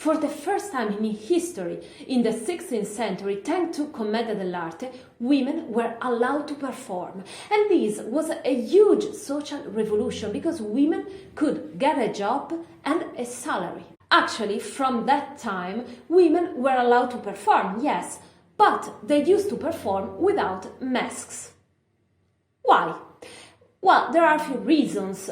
For the first time in history, in the 16th century, thanks to Commedia dell'Arte, women were allowed to perform. And this was a huge social revolution because women could get a job and a salary. Actually, from that time, women were allowed to perform, yes, but they used to perform without masks. Why? Well, there are a few reasons.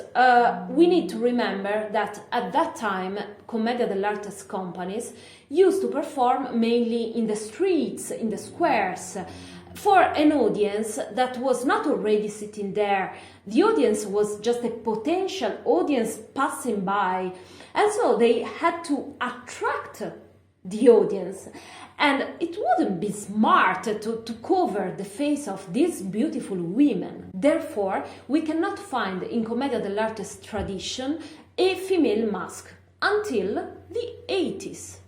We need to remember that at that time, Commedia dell'Arte's companies used to perform mainly in the streets, in the squares, for an audience that was not already sitting there. The audience was just a potential audience passing by, and so they had to attract the audience. And it wouldn't be smart to cover the face of these beautiful women. Therefore, we cannot find in Commedia dell'Arte's tradition a female mask until the 80s.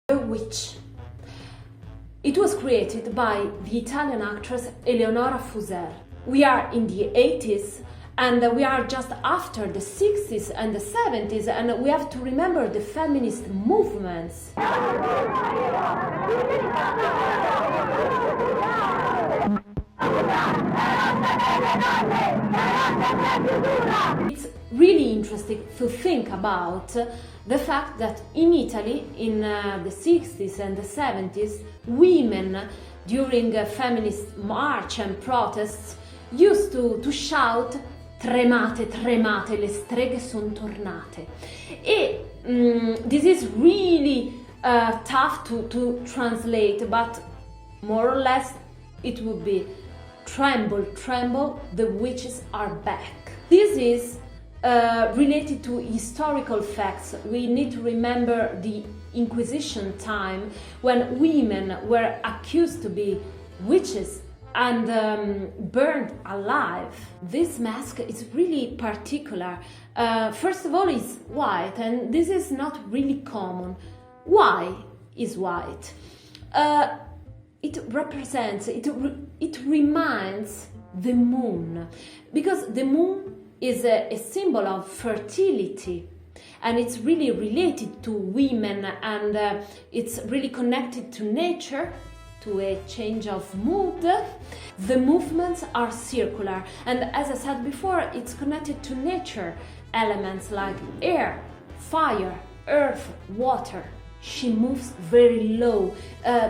The Witch. It was created by the Italian actress Eleonora Fuser. We are in the 80s and we are just after the 60s and the 70s, and we have to remember the feminist movements. It's really interesting to think about the fact that in Italy, in the 60s and the 70s, women during feminist march and protests used to shout "Tremate, tremate, le streghe son tornate." This is really tough to translate, but more or less it would be "Tremble, tremble, the witches are back." This is related to historical facts. We need to remember the Inquisition time when women were accused to be witches and burned alive. This mask is really particular. First of all, it's white, and this is not really common. Why is white? It represents, it reminds the moon, because the moon is a symbol of fertility, and it's really related to women, and it's really connected to nature, to a change of mood. The movements are circular, and as I said before, it's connected to nature elements like air, fire, earth, water. She moves very low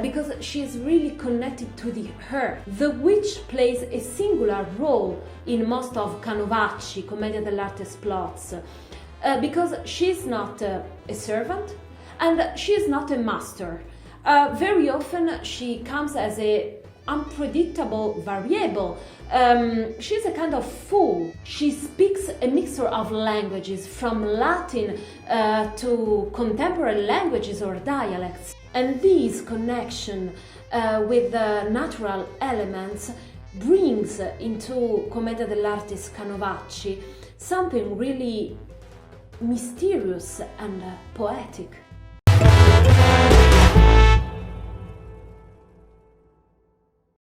because she is really connected to the earth. The witch plays a singular role in most of Canovacci, Commedia dell'Arte's plots, because she's not a servant and she is not a master. Very often she comes as a unpredictable variable. She's a kind of fool. She speaks a mixture of languages, from Latin to contemporary languages or dialects. And this connection with the natural elements brings into Commedia dell'Arte's Canovacci something really mysterious and poetic.